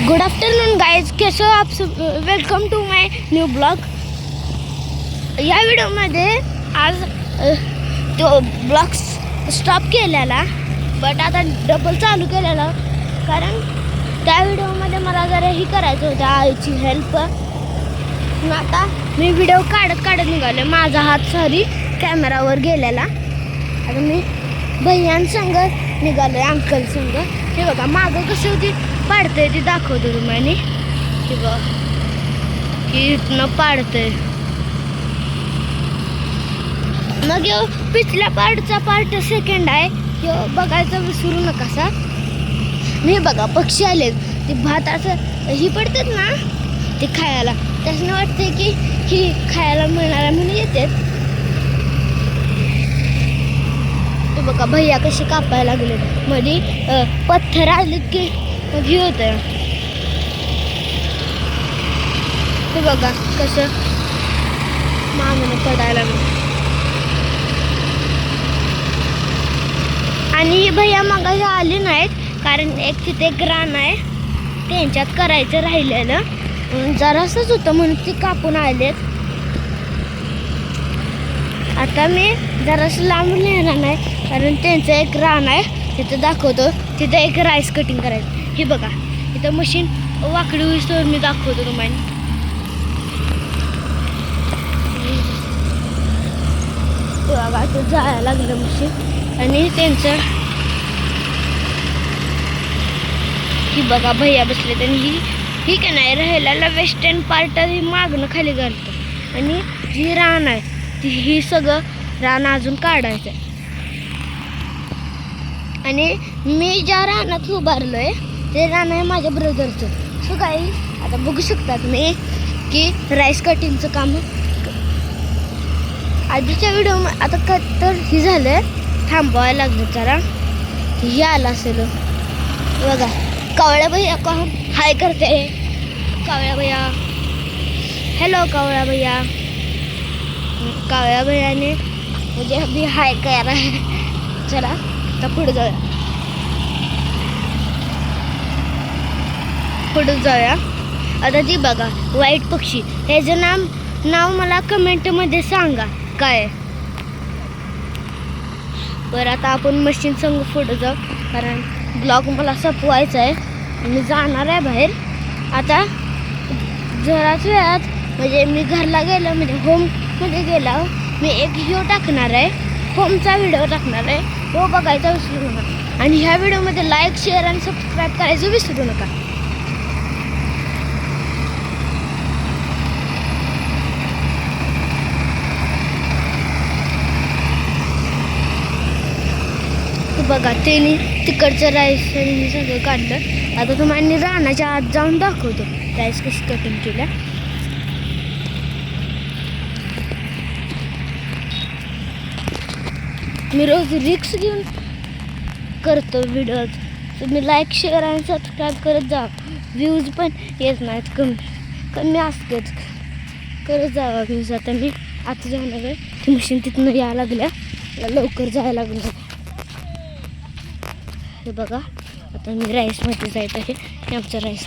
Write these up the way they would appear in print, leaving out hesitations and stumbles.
Good afternoon guys, कैसे हो आप सब। Welcome to my new blog. या व्हिडिओमध्ये आज तो ब्लॉग स्टॉप केलेला, बट आता डबल चालू केलेला, कारण त्या व्हिडिओमध्ये मला जरा ही करायचं होतं, आईची हेल्प. आता मी व्हिडिओ काढत निघाले, माझा हात सॉरी कॅमेरावर गेलेला. आता मी भैयांसंग निघाले, अंकल संग. हे बघा मागं कसं होती पाडतंय ती दाखवतो तुम्हाला. हे बघा की इथनं पाडतंय. मग यो पिछल्या पार्ट सेकंड आहे, यो बघायचं विसरू नका. मी बघा पक्षी आले, ते भात असं ही पडतात ना ते खायला, त्याच्यानं वाटते की ही खायला मिळणार म्हणून येतात. ते बघा भैया कसे कापायला लागले, मध्ये पत्थर आले की मग हे होतं. ते बघा कसं मागणं पडायला लागलं. आणि भैया मग आले नाहीत, कारण एक तिथे रान आहे त्यांच्यात करायचं राहिलेलं, जरासंच होतं म्हणून ती कापून आलेत. आता मी जरासं लांबून येणार नाही, कारण त्यांचं एक रान आहे तिथं दाखवतो. तिथं एक राईस कटिंग करायचं. हे बघा इथं मशीन वाकडी होईस्तोवर मी दाखवतो तुम्हाला. बघा ते जायला लागलं मशीन, आणि त्यांचं ही बघा भैया बसले. त्यांनी ही का नाही राहिलेला वेस्टर्न पार्ट ही मागणं खाली घालतं, आणि जी रान आहे ती ही सगळं रान अजून काढायचं आहे. आणि मी ज्या रानात उभारलोय ते रान आहे माझ्या ब्रदरचं. सो काही आता बघू शकता तुम्ही की राईस कटिंगचं काम आधीच्या व्हिडिओ आता तर ही झालं, थांबवायला लागलं जरा. हे आलं असेल बघा. कावळ्या भैया कोण हाय करते. कावळ्या भैया, हॅलो कावळ्या भैया. कावळ्या भैयाने मुझे अभी हाय करा है. चला आता पुढे जाऊया, आता ती बघा व्हाईट पक्षी, ह्याचं नाव मला कमेंटमध्ये सांगा काय. बरं आता आपण मशीन संग पुढे जाऊ, कारण ब्लॉग मला संपवायचा आहे. मी जाणार आहे बाहेर आता जराच वेळात. म्हणजे मी घरला गेलो, म्हणजे होममध्ये गेला मी एक व्हिडिओ टाकणार आहे, होमचा व्हिडिओ टाकणार आहे, तो बघायचा विसरू नका. आणि ह्या व्हिडिओमध्ये लाईक शेअर आणि सबस्क्राईब करायचं विसरू नका. बघा त्यांनी तिकडचं राईस आणि सगळं काढलं. आता तुम्हाला रानाच्या आत जाऊन दाखवतो राईस कशी कटिंग केल्या. मी रोज रिक्स घेऊन करतो व्हिडिओ. तुम्ही लाईक शेअर आणि सबस्क्राईब करत जा. व्ह्यूज पण येत नाहीत, कमी असतेच, करत जावा व्ह्यूज. आता मी आता जाणार आहे, ती मशीन तिथून यायला लागल्या, लवकर जायला लागलं. हे बघा आता मी राईसमध्ये जायचं आहे. आमचं राईस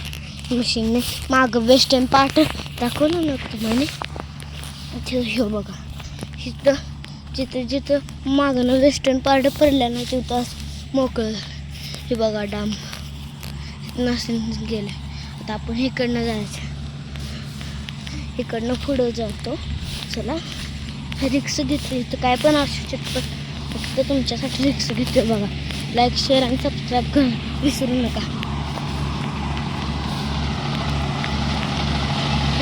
मशीनने मागं वेस्टर्न पार्ट दाखवलं ना तुम्हाला. हे बघा इथं जिथं मागं वेस्टर्न पार्ट पडलं ना तिथं मोकळं. हे बघा डाम नसून गेलं. आता आपण इकडनं जायचं, इकडनं पुढं जातो. चला रिक्स घेतली, इथं काय पण असू शकतं, फक्त तुमच्यासाठी रिक्स घेतो. बघा लाईक शेअर आणि सबस्क्राईब कर विसरू नका.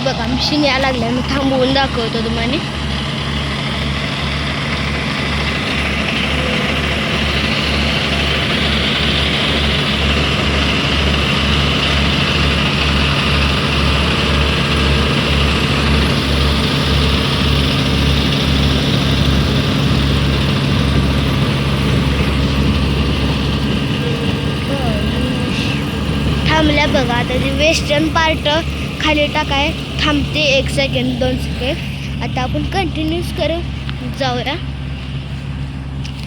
बघा मशीन यायला लागल्या, मी थांबवून दाखवतो तुम्हाला. थांबल्या बघा. आता ते वेस्टर्न पार्ट खाली टाकाय थांबते 1 सेकंड 2 सेकंड. आता आपण कंटिन्यूस करून जाऊया.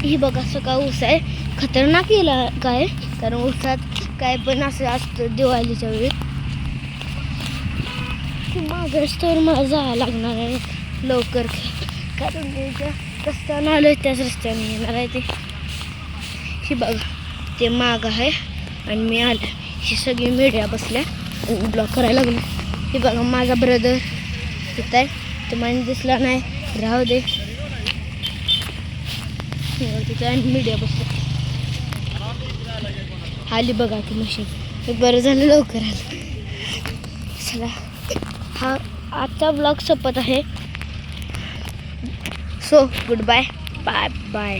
ही बघा सगळं ऊस आहे, खतरनाक केला काय, कारण ऊसात काय पण असं असतं दिवाळीच्या वेळी. की मागच तर मला जायला लागणार आहे लवकर, कारण मी ज्या रस्त्यानं आलो आहे त्याच रस्त्याने येणार आहे. ते ही बघा ते माग आहे आणि मी आलं. ही सगळी मीडिया बसल्या आणि ब्लॉक करायला लागलो. हे बघा माझा ब्रदर तिथं आहे, तुम्हाला दिसला नाही राहू दे. तिथं आणि मीडिया बसल्या आली बघा ती मशीन. बरं झालं लवकर आलं. चला हा आजचा ब्लॉग संपत आहे. So goodbye bye bye.